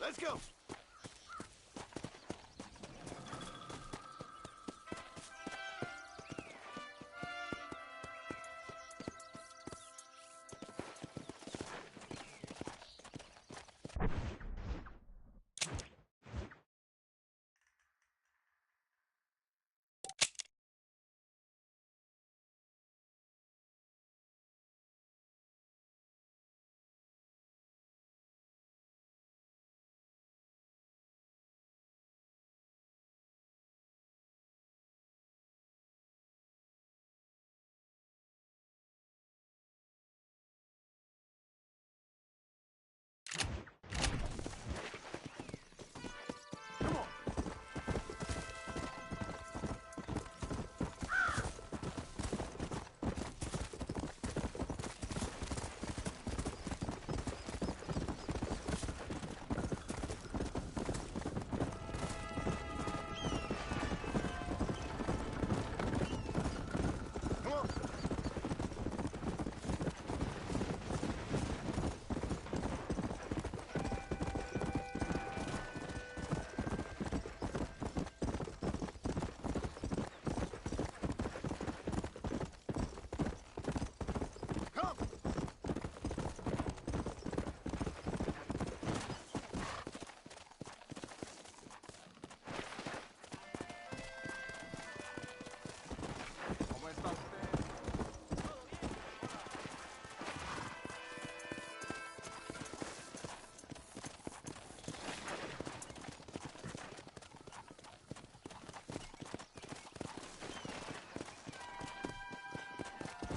Let's go.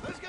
Let's go.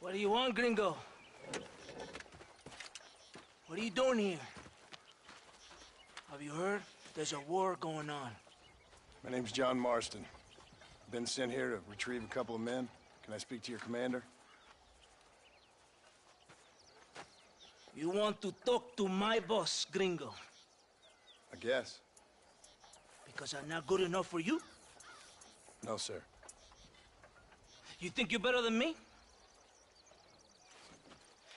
What do you want, gringo? What are you doing here? Have you heard? There's a war going on. My name's John Marston. Been sent here to retrieve a couple of men. Can I speak to your commander? You want to talk to my boss, gringo? I guess. Because I'm not good enough for you? No, sir. You think you're better than me?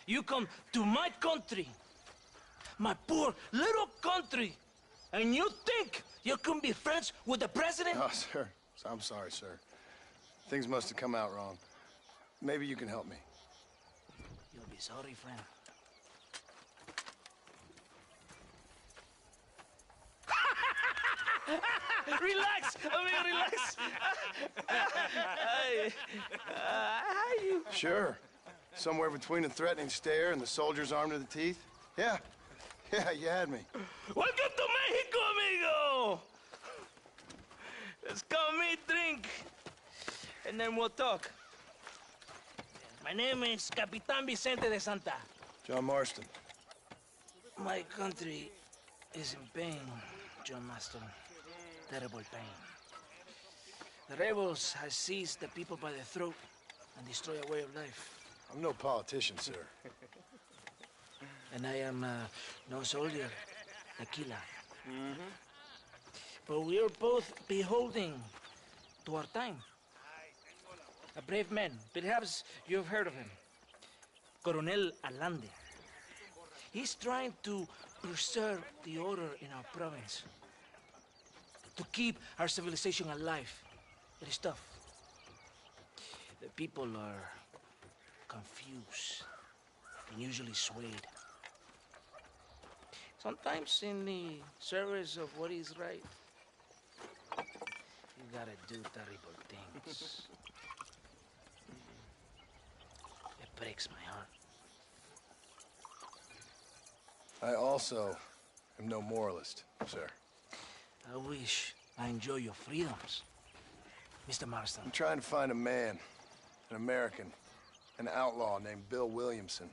You come to my country, my poor little country, and you think you can be friends with the president? No, sir. I'm sorry, sir. Things must have come out wrong. Maybe you can help me. You'll be sorry, friend. Relax, amigo, relax. How you? Sure. Somewhere between a threatening stare and the soldiers armed to the teeth? Yeah. Yeah, you had me. Welcome to Mexico, amigo! Let's come eat, drink, and then we'll talk. My name is Capitan Vicente de Santa. John Marston. My country is in pain, John Marston. Terrible pain. The rebels have seized the people by the throat and destroy a way of life. I'm no politician, sir. And I am no soldier, tequila. But we are both beholding to our time. A brave man, perhaps you've heard of him. Coronel Allende. He's trying to preserve the order in our province. To keep our civilization alive. It is tough. The people are confused and usually swayed. Sometimes in the service of what is right, you gotta do terrible things. It breaks my heart. I also am no moralist, sir. I wish I enjoy your freedoms, Mr. Marston. I'm trying to find a man, an American, an outlaw named Bill Williamson.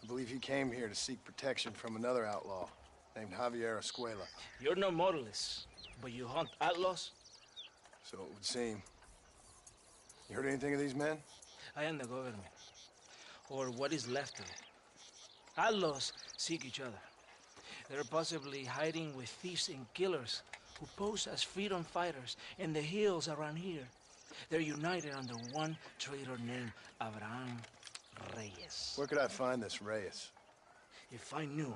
I believe he came here to seek protection from another outlaw named Javier Escuela. You're no moralist, but you hunt outlaws? So it would seem. You heard anything of these men? I am the government, or what is left of it. Outlaws seek each other. They're possibly hiding with thieves and killers who pose as freedom fighters in the hills around here. They're united under one traitor named Abraham Reyes. Where could I find this Reyes? If I knew,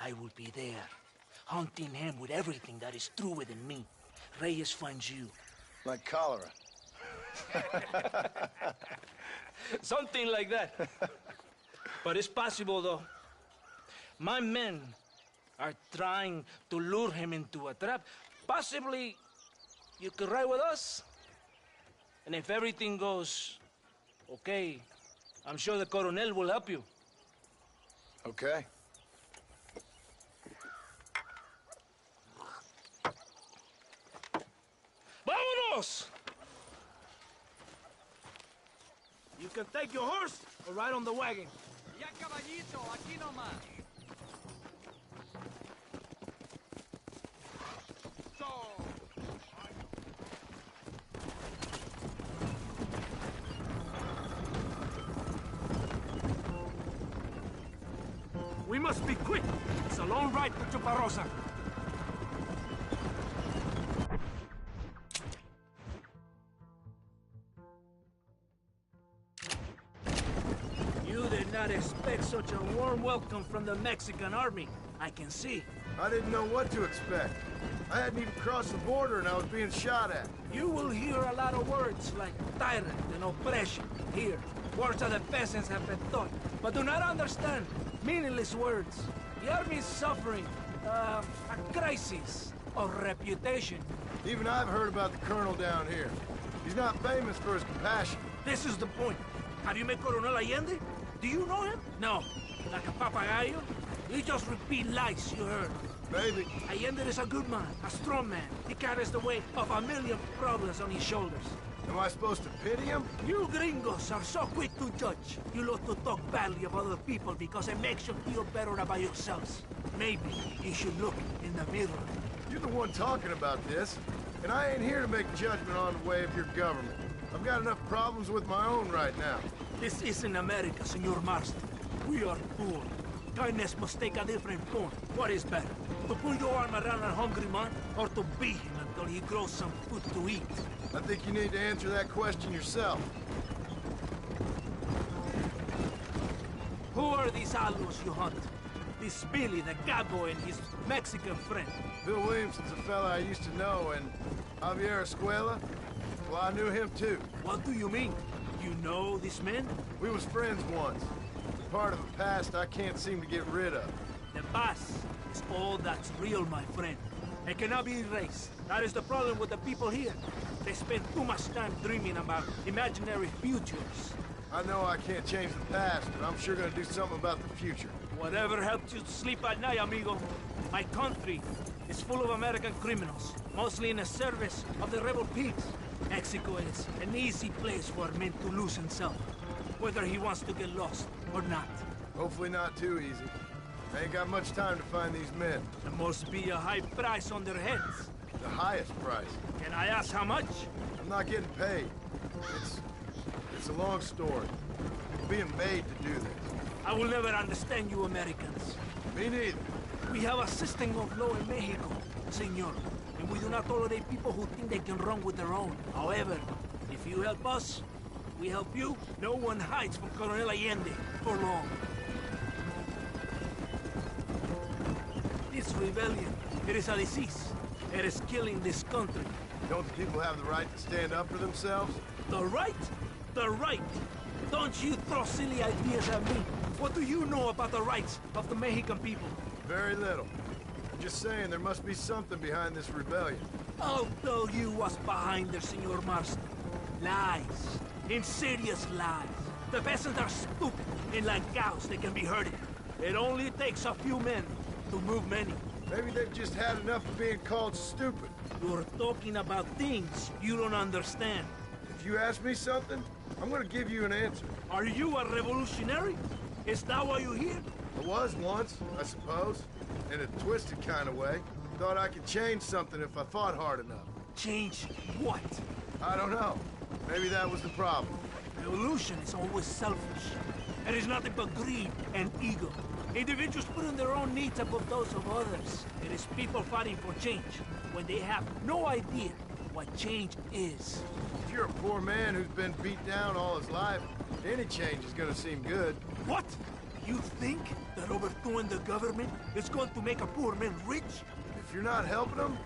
I would be there, hunting him with everything that is true within me. Reyes finds you. Like cholera. Something like that. But it's possible, though. My men are trying to lure him into a trap. Possibly, you could ride with us. And if everything goes okay, I'm sure the Coronel will help you. Okay. ¡Vámonos! You can take your horse or ride on the wagon. Ya caballito, aquí nomás. We must be quick. It's a long ride to Chuparosa. You did not expect such a warm welcome from the Mexican army. I can see. I didn't know what to expect. I hadn't even crossed the border and I was being shot at. You will hear a lot of words like tyrant and oppression here. Words that the peasants have been taught, but do not understand. Meaningless words. The army is suffering a crisis of reputation. Even I've heard about the colonel down here. He's not famous for his compassion. This is the point. Have you met Coronel Allende? Do you know him? No. Like a papagayo? You just repeat lies you heard. Maybe. Allende is a good man, a strong man. He carries the weight of a million problems on his shoulders. Am I supposed to pity him? You gringos are so quick to judge. You love to talk badly about other people because it makes you feel better about yourselves. Maybe you should look in the mirror. You're the one talking about this, and I ain't here to make judgment on the way of your government. I've got enough problems with my own right now. This isn't America, Senor Marston. We are poor. Kindness must take a different form. What is better? To put your arm around a hungry man, or to beat him until he grows some food to eat? I think you need to answer that question yourself. Who are these outlaws you hunt? This Billy, the cowboy, and his Mexican friend. Bill Williamson's a fella I used to know, and Javier Escuela, well, I knew him too. What do you mean? You know these men? We was friends once. Part of a past I can't seem to get rid of. The past is all that's real, my friend. It cannot be erased. That is the problem with the people here. They spend too much time dreaming about imaginary futures. I know I can't change the past, but I'm sure gonna do something about the future. Whatever helps you to sleep at night, amigo. My country is full of American criminals, mostly in the service of the rebel pigs. Mexico is an easy place for a man to lose himself, whether he wants to get lost or not. Hopefully not too easy. I ain't got much time to find these men. There must be a high price on their heads. The highest price. Can I ask how much? I'm not getting paid. It's a long story. I'm being made to do this. I will never understand you Americans. Me neither. We have a system of law in Mexico, senor, and we do not tolerate people who think they can run with their own. However, if you help us, we help you. No one hides from Coronel Allende for long. This rebellion, it is a disease. It is killing this country. Don't the people have the right to stand up for themselves? The right? The right! Don't you throw silly ideas at me. What do you know about the rights of the Mexican people? Very little. I'm just saying there must be something behind this rebellion. I'll tell you what's behind there, Senor Marston. Lies. Insidious lies. The peasants are stupid, and like cows, they can be herded. It only takes a few men, to move many. Maybe they've just had enough of being called stupid. You're talking about things you don't understand. If you ask me something, I'm gonna give you an answer. Are you a revolutionary? Is that why you're here? I was once, I suppose. In a twisted kind of way. Thought I could change something if I thought hard enough. Change what? I don't know. Maybe that was the problem. Revolution is always selfish. It is nothing but greed and ego. Individuals putting their own needs above those of others. It is people fighting for change when they have no idea what change is. If you're a poor man who's been beat down all his life, any change is gonna seem good. What? You think that overthrowing the government is going to make a poor man rich? If you're not helping them,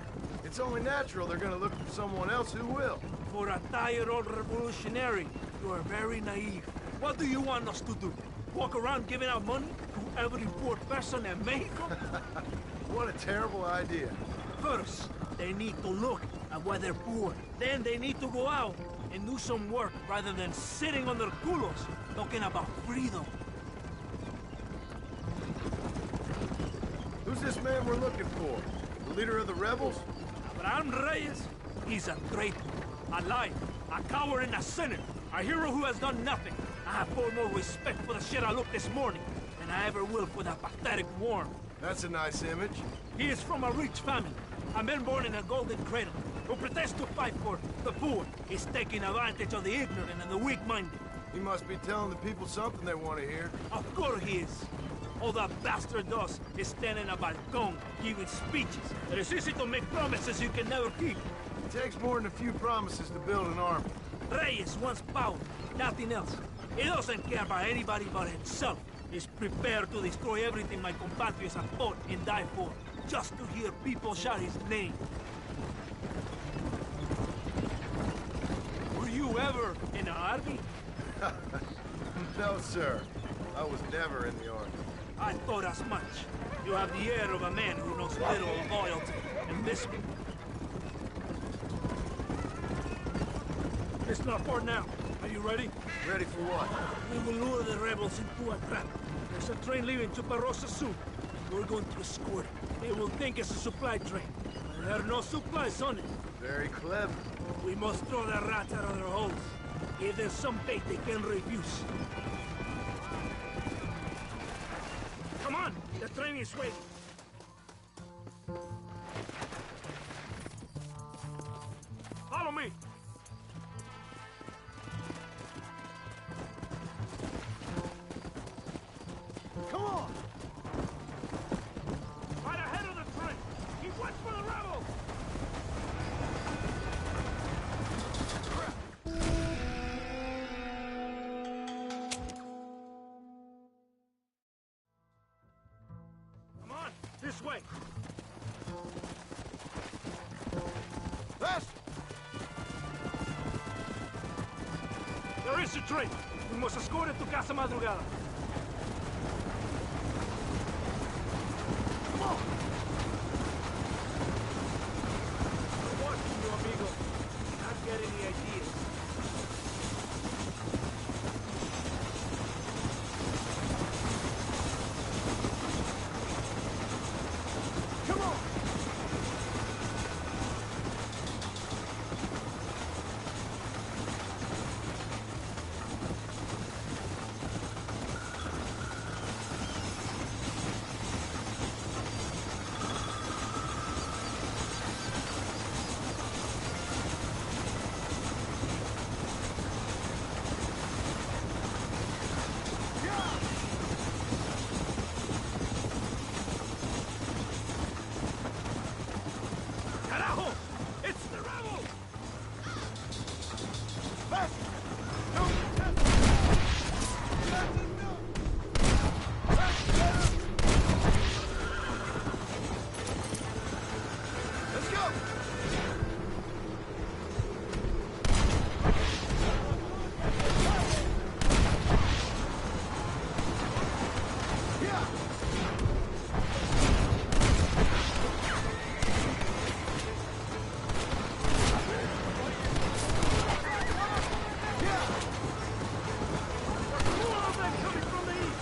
it's only natural they're gonna look for someone else who will. For a tired old revolutionary, you are very naive. What do you want us to do? Walk around giving out money to every poor person in Mexico? What a terrible idea. First, they need to look at why they're poor. Then they need to go out and do some work rather than sitting on their culos talking about freedom. Who's this man we're looking for? The leader of the rebels? Abraham Reyes, he's a traitor, a liar, a coward and a sinner. A hero who has done nothing. I have far more respect for the shit I looked this morning than I ever will for that pathetic worm. That's a nice image. He is from a rich family, a man born in a golden cradle, who pretends to fight for the poor. He's taking advantage of the ignorant and the weak-minded. He must be telling the people something they want to hear. Of course he is. All that bastard does is stand in a balcón, giving speeches. It is easy to make promises you can never keep. It takes more than a few promises to build an army. Reyes wants power, nothing else. He doesn't care about anybody but himself. He's prepared to destroy everything my compatriots have fought and died for, just to hear people shout his name. Were you ever in the army? No, sir. I was never in the army. I thought as much. You have the air of a man who knows little of loyalty and discipline. It's not far now. Are you ready? Ready for what? We will lure the rebels into a trap. There's a train leaving Chuparosa soon. We're going to escort it. They will think it's a supply train. There are no supplies on it. Very clever. We must throw the rats out of their holes. Give them some bait they can refuse. Come on! The train is waiting. Follow me! Come on! Right ahead of the train! Keep watch for the rebels! Come on, this way! Faster! There is a train! We must escort it to Casa Madrugada. Come on! I'm watching you, amigo. Not get any ideas. Come on! Carajo! It's the rebels! Faster! Let's go! Yeah! More of them coming from the east!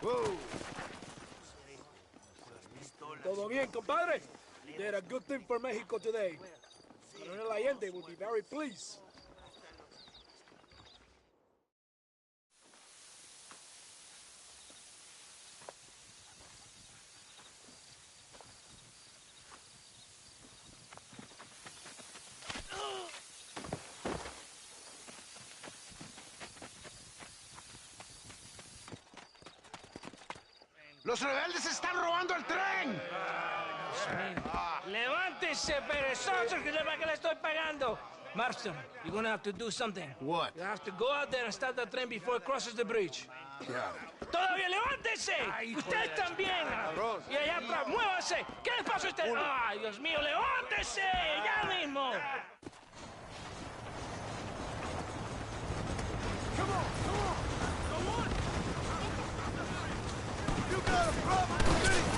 Whoa! Todo bien, compadre? You did a good thing for Mexico today. Coronel Allende will be very pleased. ¡Los rebeldes están robando el tren! Levántese, perezosos, que es para que le estoy pagando. Marston, you're gonna have to do something. What? You have to go out there and stop the train before it crosses the bridge. Got it. ¡Todavía levántese! ¡Usted también! Y allá atrás, muévase. ¿Qué le pasa a usted? ¡Ay, Dios mío, levántese! ¡Ya mismo! You got a problem with me?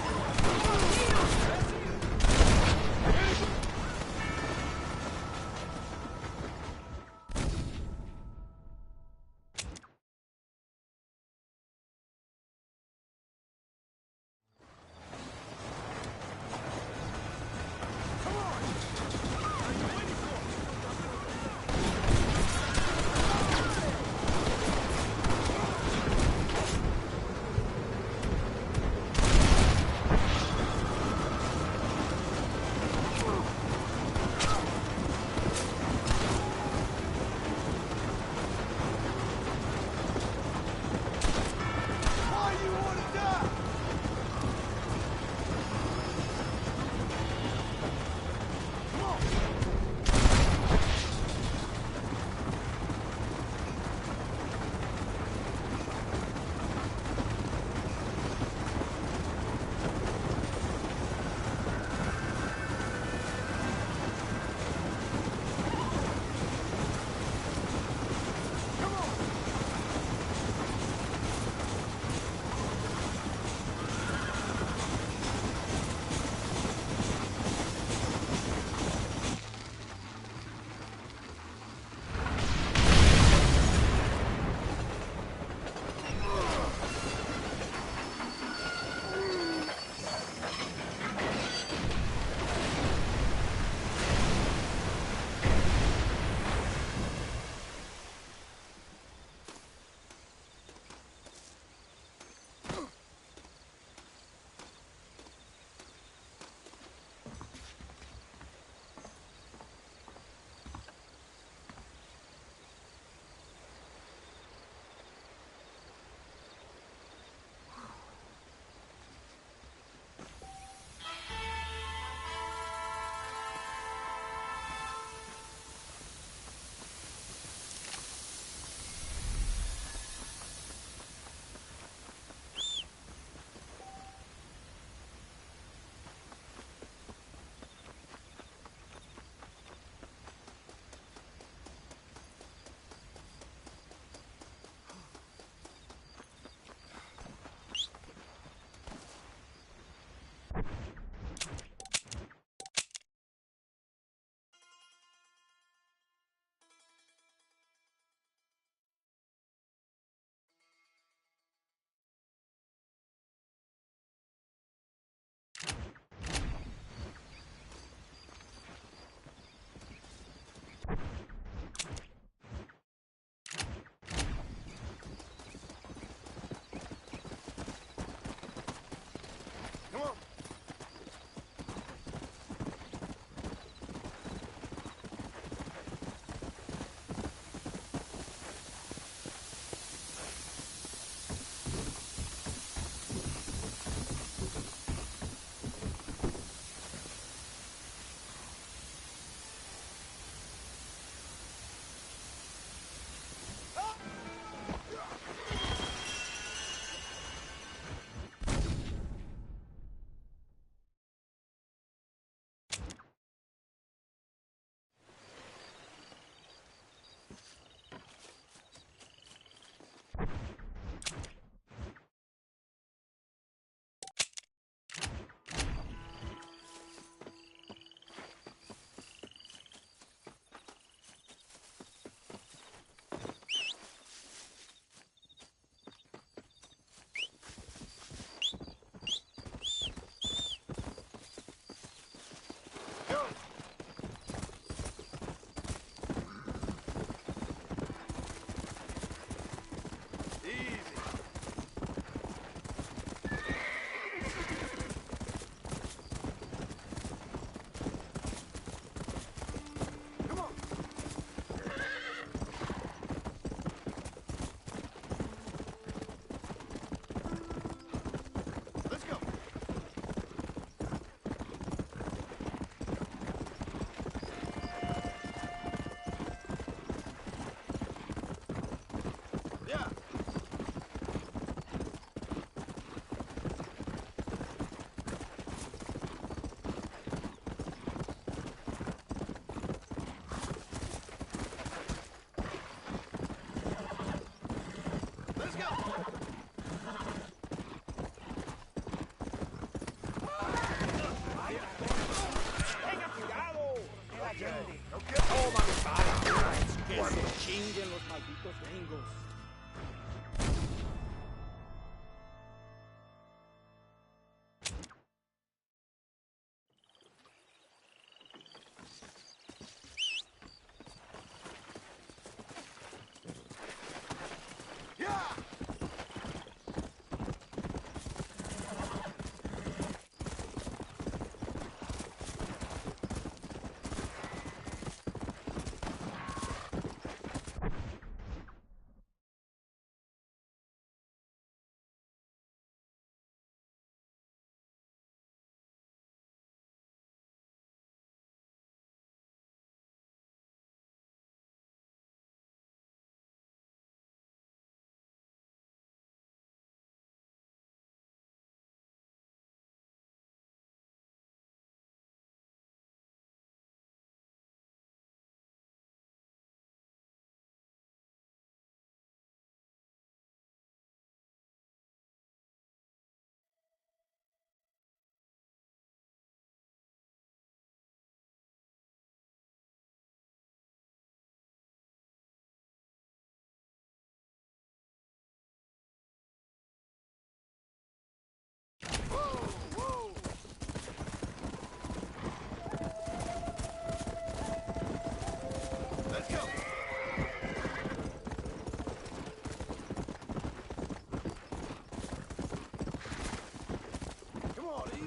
malditos gringos.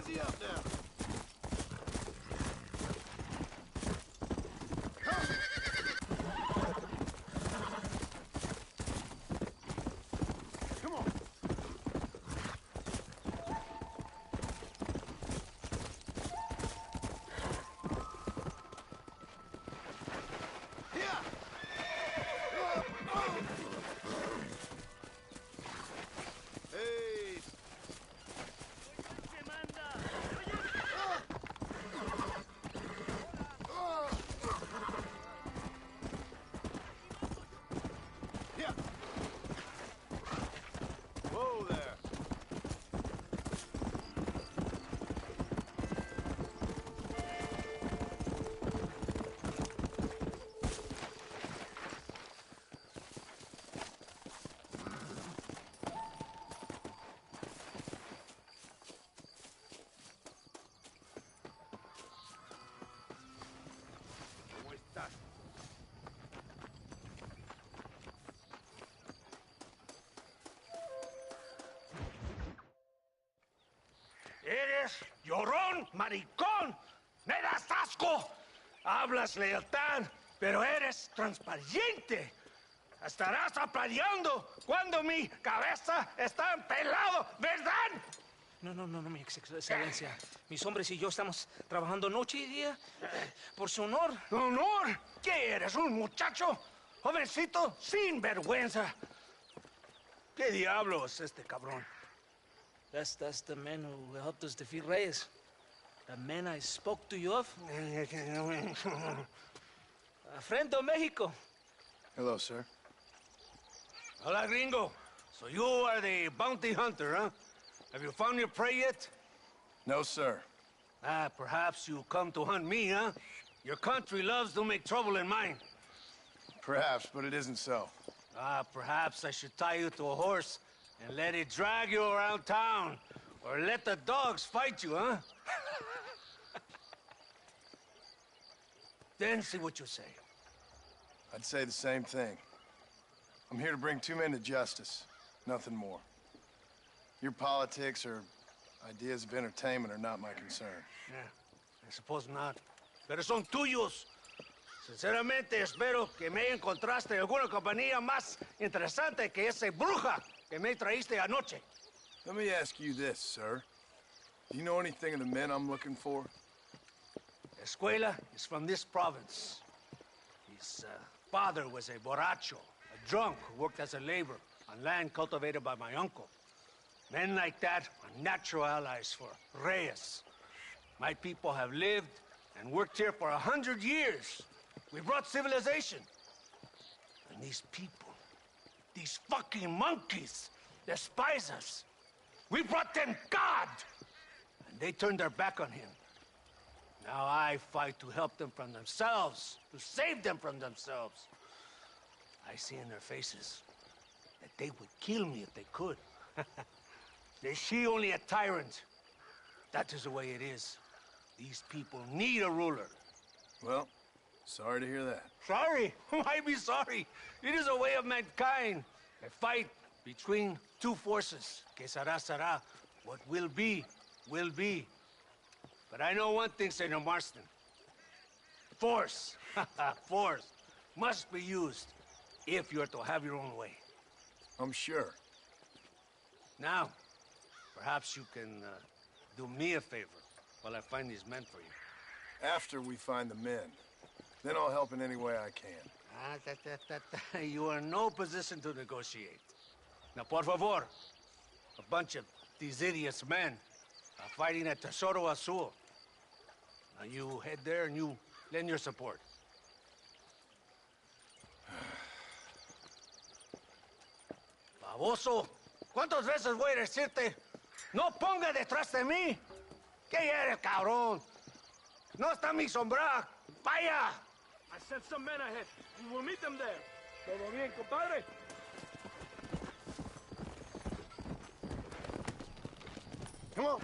Easy up now. Come on. Here. Hey. Yeah. Whoa there. ¿Cómo estás? Eres llorón, maricón. Me das asco. Hablas lealtad, pero eres transparente. Estarás aplaudiendo cuando mi cabeza está pelado, ¿verdad? No, mi excelencia. Mis hombres y yo estamos trabajando noche y día por su honor. ¿Honor? ¿Qué eres, un muchacho? Jovencito sin vergüenza. ¿Qué diablos este cabrón? That's the man who helped us defeat Reyes. The man I spoke to you of. A friend of Mexico. Hello, sir. Hola, gringo. So you are the bounty hunter, huh? Have you found your prey yet? No, sir. Ah, perhaps you come to hunt me, huh? Your country loves to make trouble in mine. Perhaps, but it isn't so. Ah, perhaps I should tie you to a horse and let it drag you around town. Or let the dogs fight you, huh? Then see what you say. I'd say the same thing. I'm here to bring two men to justice. Nothing more. Your politics or ideas of entertainment are not my concern. Yeah, I suppose not. Pero son tuyos. Sinceramente, espero que me encontraste alguna compañía más interesante que esa bruja que me traíste anoche. Let me ask you this, sir. Do you know anything of the men I'm looking for? Escuela is from this province. His father was a borracho, a drunk who worked as a laborer on land cultivated by my uncle. Men like that are natural allies for Reyes. My people have lived and worked here for 100 years. We brought civilization. And these people, these fucking monkeys, despise us. We brought them God! And they turned their back on him. Now I fight to help them from themselves, to save them from themselves. I see in their faces that they would kill me if they could. They see only a tyrant. That is the way it is. These people need a ruler. Well, sorry to hear that. Sorry? Why be sorry? It is a way of mankind. A fight between two forces. Que será, será. What will be, will be. But I know one thing, Senor Marston. Force, force, must be used if you're to have your own way. I'm sure. Now, perhaps you can do me a favor while I find these men for you. After we find the men, then I'll help in any way I can. You are in no position to negotiate. Now, por favor, a bunch of these idiots men are fighting at Tesoro Azul. Now you head there and you lend your support. Baboso, ¿cuántas veces voy a decirte? No ponga detrás de mí. ¿Qué eres, cabrón? No está mi sombra. Vaya. I sent some men ahead. We will meet them there. ¿Todo bien, compadre? Come on.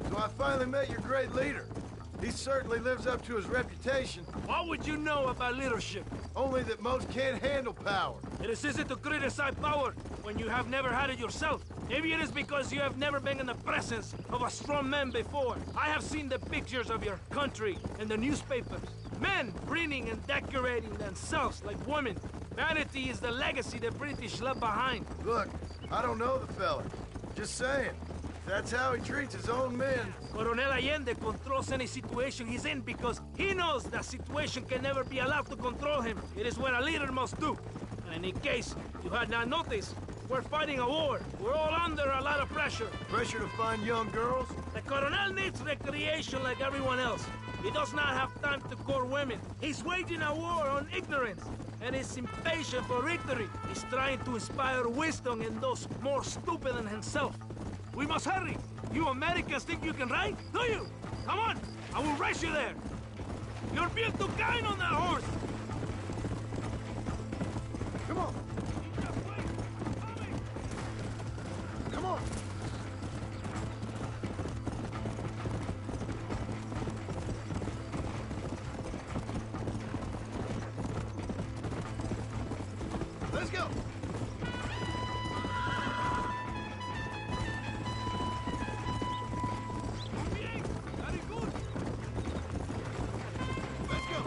So I finally met your great leader. He certainly lives up to his reputation, What would you know about leadership? only that most can't handle power. It is easy to criticize power when you have never had it yourself. Maybe it is because you have never been in the presence of a strong man before. I have seen the pictures of your country in the newspapers. Men preening and decorating themselves like women. Vanity is the legacy the British left behind. Look, I don't know the fella. Just saying. That's how he treats his own men. Coronel Allende controls any situation he's in because he knows that situation can never be allowed to control him. It is what a leader must do. And in case you had not noticed, we're fighting a war. We're all under a lot of pressure. Pressure to find young girls? The Coronel needs recreation like everyone else. He does not have time to court women. He's waging a war on ignorance and is impatient for victory. He's trying to inspire wisdom in those more stupid than himself. We must hurry. You Americans think you can ride, do you? Come on, I will race you there. You're built too kind on that horse. Come on. Come on. Let's go. Bien, very good. Let's go.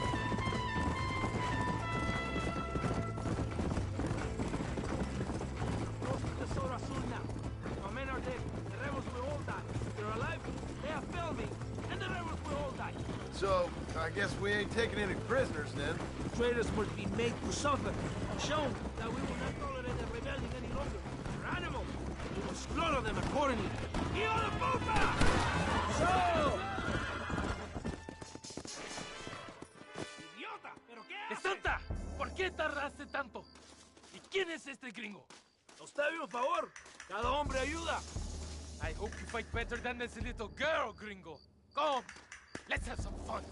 Close to the Tesoro Azul now. Our men are dead. The rebels will all die. If they're alive, they have failed me, and the rebels will all die. So, I guess we ain't taking any prisoners then. Traitors must be made to suffer, shown that we will not tolerate the rebellion any longer. They're animals. We will slaughter them accordingly. ¡Hijo de puta! ¡So! ¡Idiota! ¿Pero qué haces? ¡Santa! ¿Por qué tardaste tanto? ¿Y quién es este gringo? A usted, un favor. Cada hombre ayuda. I hope you fight better than this little girl, gringo. Come, let's have some fun.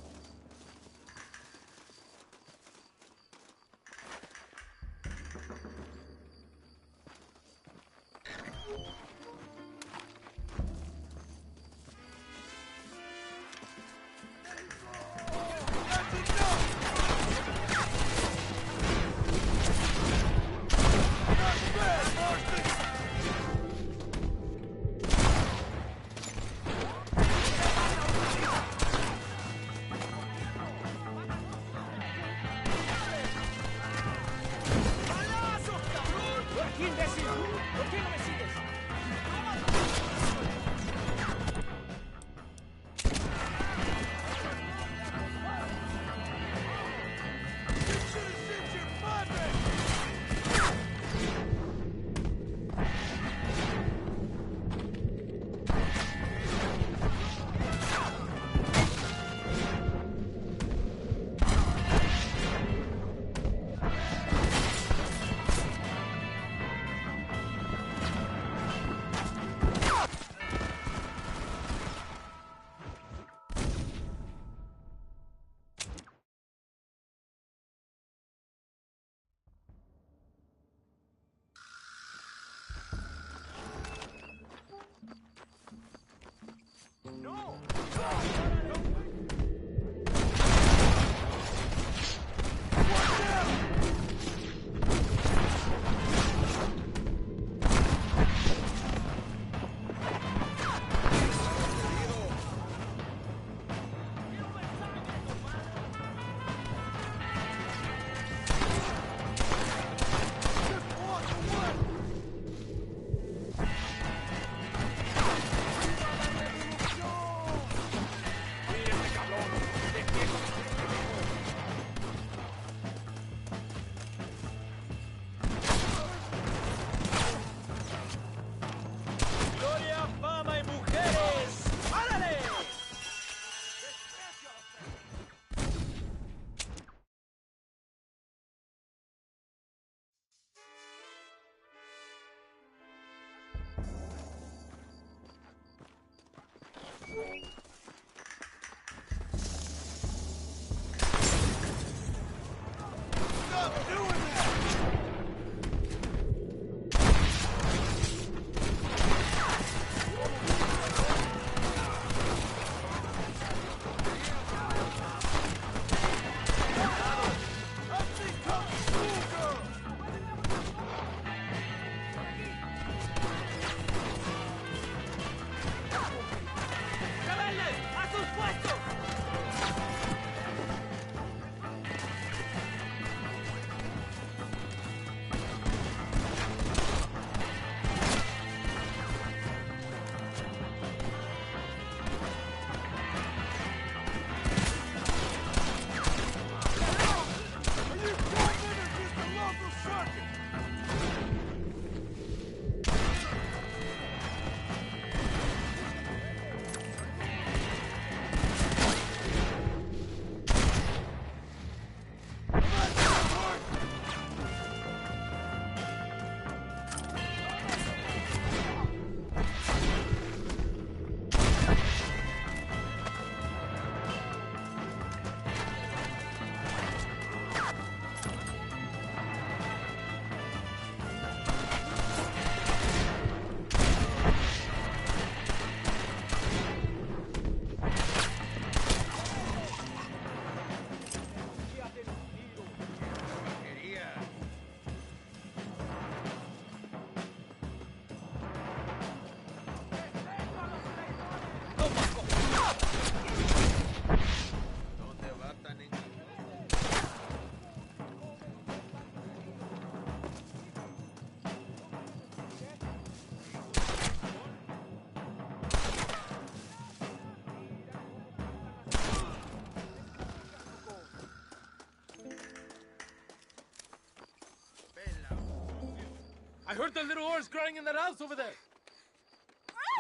I heard the little oars crying in that house over there.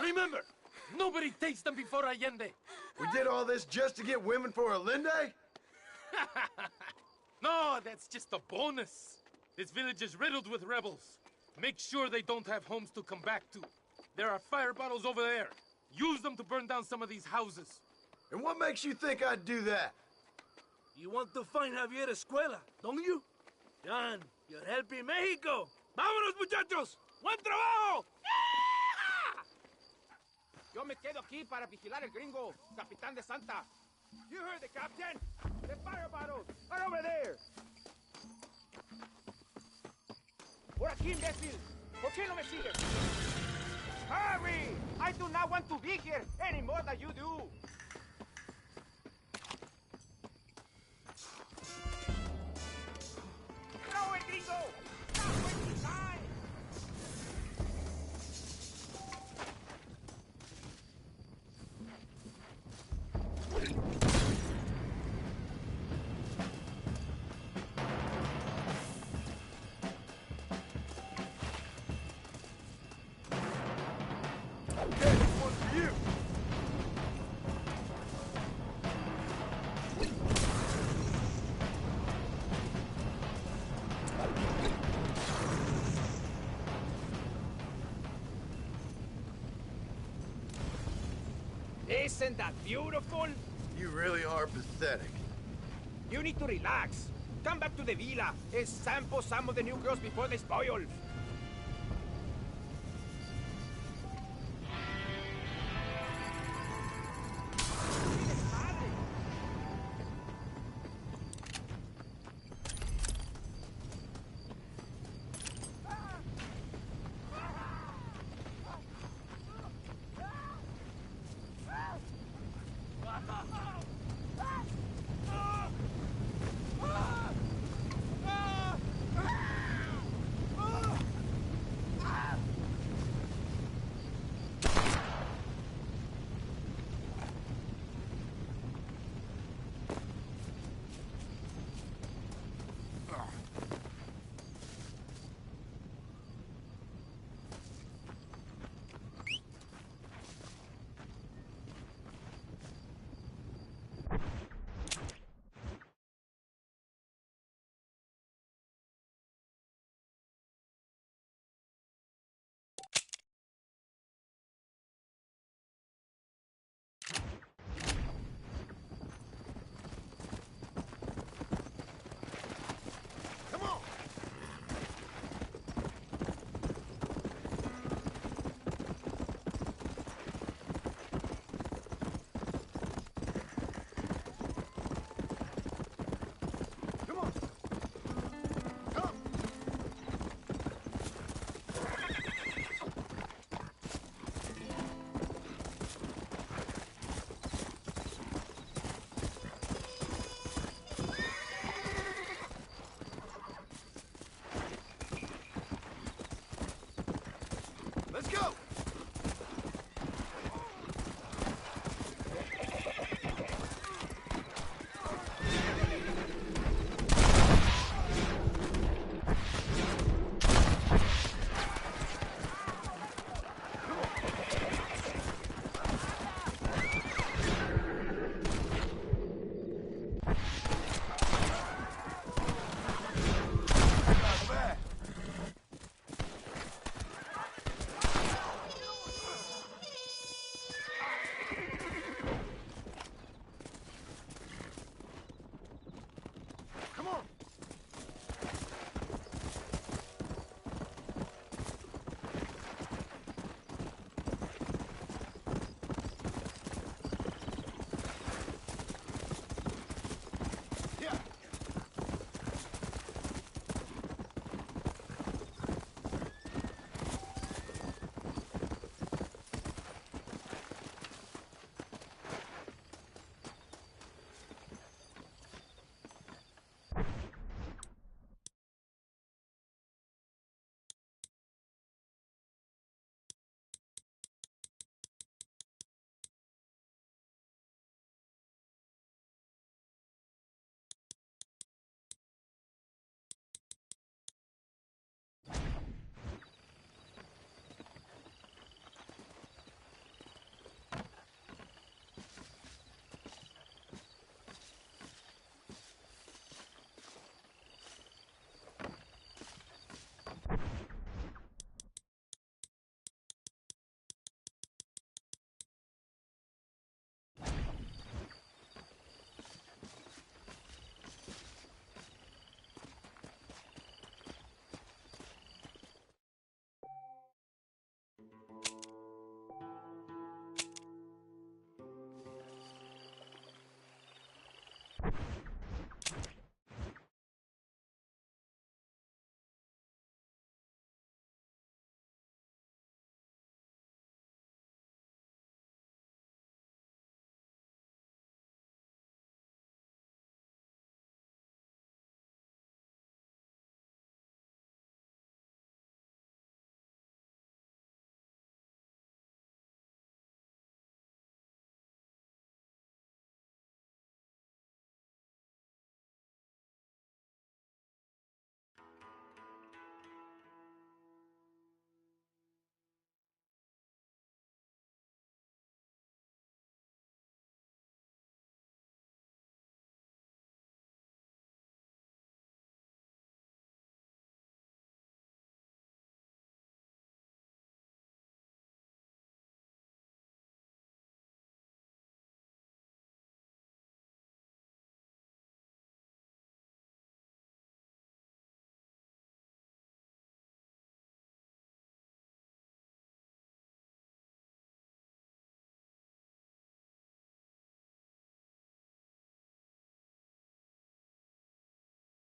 Remember, nobody takes them before Allende. We did all this just to get women for Allende? No, that's just a bonus. This village is riddled with rebels. Make sure they don't have homes to come back to. There are fire bottles over there. Use them to burn down some of these houses. And what makes you think I'd do that? You want to find Javier Escuela, don't you? John, you're helping Mexico. ¡Vámonos, muchachos! ¡Buen trabajo! Yo me quedo aquí para vigilar el gringo, capitán de Santa. You heard the captain. The fire bottles are over there. Por aquí, imbécil. ¿Por qué no me sigues? Hurry! I do not want to be here any more than you do. Throw it, gringo! Not wasting time! Okay, this one's for you. Isn't that beautiful? You really are pathetic. You need to relax. Come back to the villa and sample some of the new girls before they spoil.